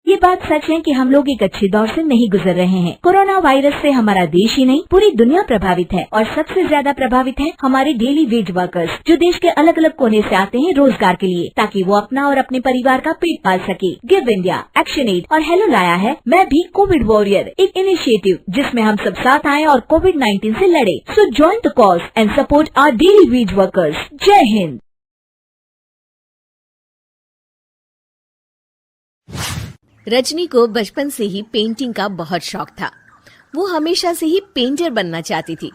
ये बात सच है कि हम लोग एक अच्छे दौर से नहीं गुजर रहे हैं। कोरोना वायरस से हमारा देश ही नहीं पूरी दुनिया प्रभावित है और सबसे ज्यादा प्रभावित है हमारे डेली वेज वर्कर्स, जो देश के अलग अलग कोने से आते हैं रोजगार के लिए, ताकि वो अपना और अपने परिवार का पेट पाल सके। गिव इंडिया, एक्शन एड और हेलो लाया है मैं भी कोविड वॉरियर, एक इनिशिएटिव जिसमें हम सब साथ आए और कोविड-19 से लड़े। So join the cause and support our daily wage workers. जय हिंद। रजनी को बचपन से ही पेंटिंग का बहुत शौक था। वो हमेशा से ही पेंटर बनना चाहती थी,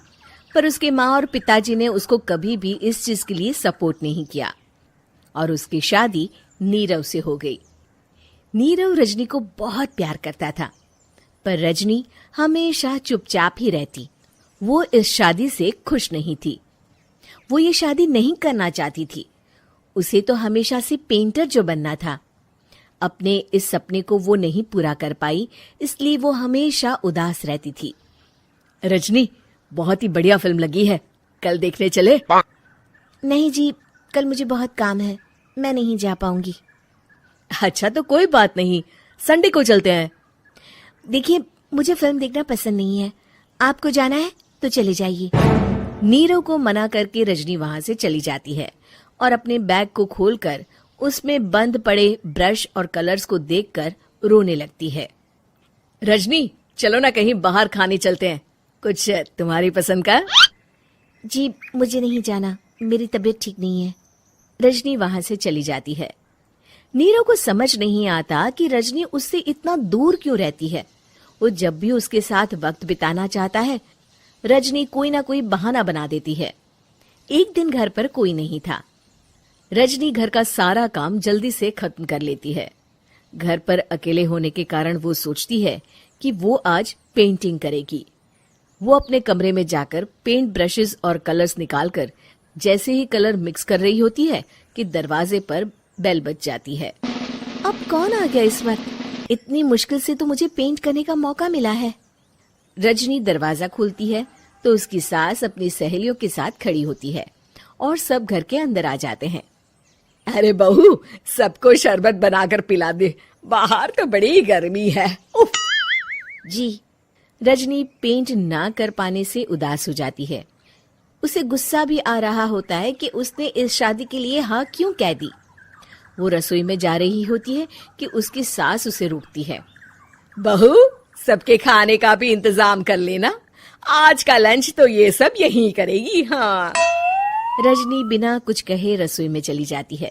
पर उसके माँ और पिताजी ने उसको कभी भी इस चीज के लिए सपोर्ट नहीं किया और उसकी शादी नीरव से हो गई। नीरव रजनी को बहुत प्यार करता था, पर रजनी हमेशा चुपचाप ही रहती। वो इस शादी से खुश नहीं थी। वो ये शादी नहीं करना चाहती थी। उसे तो हमेशा से पेंटर जो बनना था। अपने इस सपने को वो नहीं पूरा कर पाई, इसलिए वो हमेशा उदास रहती थी। रजनी, बहुत ही बढ़िया फिल्म लगी है, कल देखने चले? नहीं जी, कल मुझे बहुत काम है, मैं नहीं जा पाऊंगी। अच्छा तो कोई बात नहीं, संडे को चलते हैं। देखिए, मुझे फिल्म देखना पसंद नहीं है। आपको जाना है तो चले जाइए। नीरव को मना करके रजनी वहां से चली जाती है और अपने बैग को खोलकर उसमें बंद पड़े ब्रश और कलर्स को देखकर रोने लगती है। रजनी, चलो ना कहीं बाहर खाने चलते हैं, कुछ तुम्हारी पसंद का। जी, मुझे नहीं जाना, मेरी तबीयत ठीक नहीं है। रजनी वहां से चली जाती है। नीरव को समझ नहीं आता कि रजनी उससे इतना दूर क्यों रहती है। वो जब भी उसके साथ वक्त बिताना चाहता है, रजनी कोई ना कोई बहाना बना देती है। एक दिन घर पर कोई नहीं था। रजनी घर का सारा काम जल्दी से खत्म कर लेती है। घर पर अकेले होने के कारण वो सोचती है कि वो आज पेंटिंग करेगी। वो अपने कमरे में जाकर पेंट ब्रशेस और कलर्स निकालकर जैसे ही कलर मिक्स कर रही होती है कि दरवाजे पर बेल बज जाती है। अब कौन आ गया इस वक्त? इतनी मुश्किल से तो मुझे पेंट करने का मौका मिला है। रजनी दरवाजा खोलती है तो उसकी सास अपनी सहेलियों के साथ खड़ी होती है और सब घर के अंदर आ जाते हैं। अरे बहू, सबको शरबत बनाकर पिला दे, बाहर तो बड़ी गर्मी है। उफ। जी। रजनी पेंट ना कर पाने से उदास हो जाती है। उसे गुस्सा भी आ रहा होता है कि उसने इस शादी के लिए हाँ क्यों कह दी। वो रसोई में जा रही होती है कि उसकी सास उसे रोकती है। बहू, सबके खाने का भी इंतजाम कर लेना, आज का लंच तो ये सब यहीं करेगी। हाँ। रजनी बिना कुछ कहे रसोई में चली जाती है।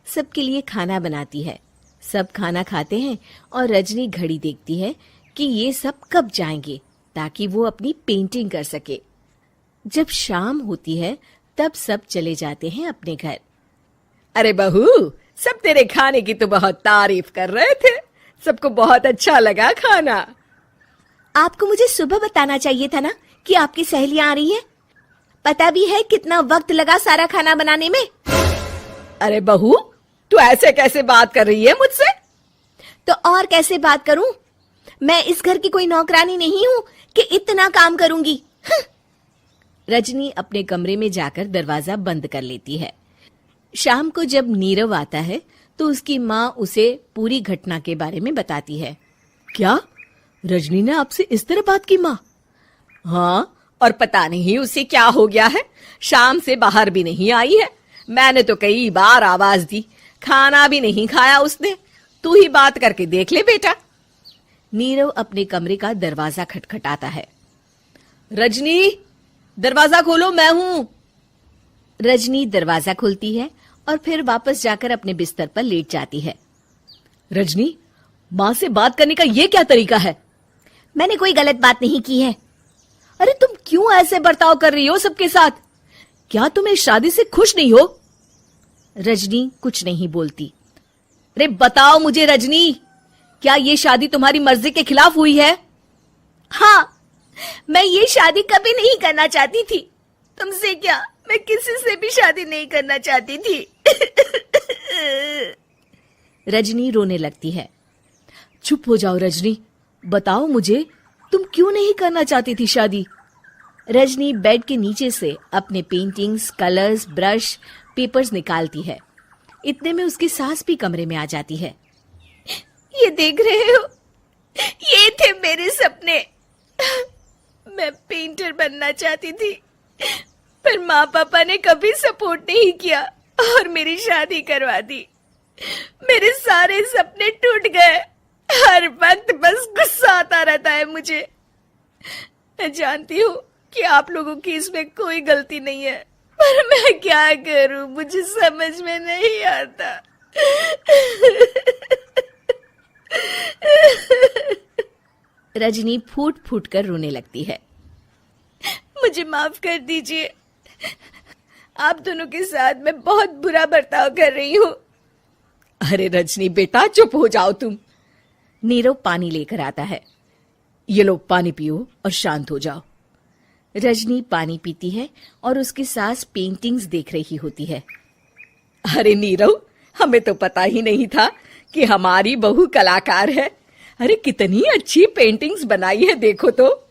सबके लिए खाना बनाती है। सब खाना खाते हैं और रजनी घड़ी देखती है कि ये सब कब जाएंगे ताकि वो अपनी पेंटिंग कर सके। जब शाम होती है तब सब चले जाते हैं अपने घर। अरे बहू, सब तेरे खाने की तो बहुत तारीफ कर रहे थे, सबको बहुत अच्छा लगा खाना। आपको मुझे सुबह बताना चाहिए था ना कि आपकी सहेलियां आ रही हैं। पता भी है कितना वक्त लगा सारा खाना बनाने में। अरे बहू, तू ऐसे कैसे बात कर रही है मुझसे? तो और कैसे बात करूं? मैं इस घर की कोई नौकरानी नहीं हूं कि इतना काम करूंगी। रजनी अपने कमरे में जाकर दरवाजा बंद कर लेती है। शाम को जब नीरव आता है तो उसकी माँ उसे पूरी घटना के बारे में बताती है। क्या रजनी ने आपसे इस तरह बात की माँ? हाँ, और पता नहीं उसे क्या हो गया है, शाम से बाहर भी नहीं आई है। मैंने तो कई बार आवाज दी, खाना भी नहीं खाया उसने। तू ही बात करके देख ले बेटा। नीरव अपने कमरे का दरवाजा खटखटाता है। रजनी, दरवाजा खोलो, मैं हूं। रजनी दरवाजा खोलती है और फिर वापस जाकर अपने बिस्तर पर लेट जाती है। रजनी, माँ से बात करने का ये क्या तरीका है? मैंने कोई गलत बात नहीं की है। अरे तुम क्यों ऐसे बर्ताव कर रही हो सबके साथ? क्या तुम इस शादी से खुश नहीं हो? रजनी कुछ नहीं बोलती। अरे बताओ मुझे रजनी, क्या ये शादी तुम्हारी मर्जी के खिलाफ हुई है? हाँ, मैं ये शादी कभी नहीं करना चाहती थी। तुमसे क्या, मैं किसी से भी शादी नहीं करना चाहती थी। रजनी रोने लगती है। चुप हो जाओ रजनी, बताओ मुझे, तुम क्यों नहीं करना चाहती थी शादी? रजनी बेड के नीचे से अपने पेंटिंग्स, कलर्स, ब्रश, पेपर्स निकालती है। इतने में उसकी सास भी कमरे में आ जाती है। ये देख रहे हो, ये थे मेरे सपने। मैं पेंटर बनना चाहती थी, पर माँ पापा ने कभी सपोर्ट नहीं किया और मेरी शादी करवा दी। मेरे सारे सपने टूट गए। हर वक्त बस गुस्सा आता रहता है मुझे। मैं जानती हूँ कि आप लोगों की इसमें कोई गलती नहीं है, पर मैं क्या करूं, मुझे समझ में नहीं आता। रजनी फूट फूट कर रोने लगती है। मुझे माफ कर दीजिए, आप दोनों के साथ मैं बहुत बुरा बर्ताव कर रही हूँ। अरे रजनी बेटा, चुप हो जाओ तुम। नीरव पानी लेकर आता है। ये लो पानी पियो और शांत हो जाओ। रजनी पानी पीती है और उसकी सास पेंटिंग्स देख रही होती है। अरे नीरव, हमें तो पता ही नहीं था कि हमारी बहू कलाकार है। अरे कितनी अच्छी पेंटिंग्स बनाई है, देखो तो।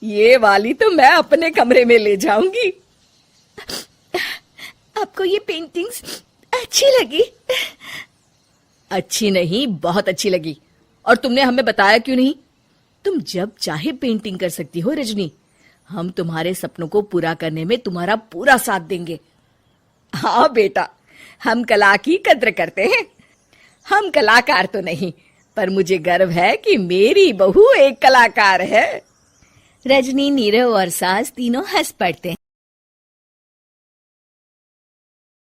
ये वाली तो मैं अपने कमरे में ले जाऊंगी। आपको ये पेंटिंग्स अच्छी लगी? अच्छी नहीं, बहुत अच्छी लगी। और तुमने हमें बताया क्यों नहीं? तुम जब चाहे पेंटिंग कर सकती हो रजनी। हम तुम्हारे सपनों को पूरा करने में तुम्हारा पूरा साथ देंगे। हाँ बेटा, हम कला की कद्र करते हैं। हम कलाकार तो नहीं, पर मुझे गर्व है कि मेरी बहू एक कलाकार है। रजनी, नीरव और सास तीनों हंस पड़ते हैं।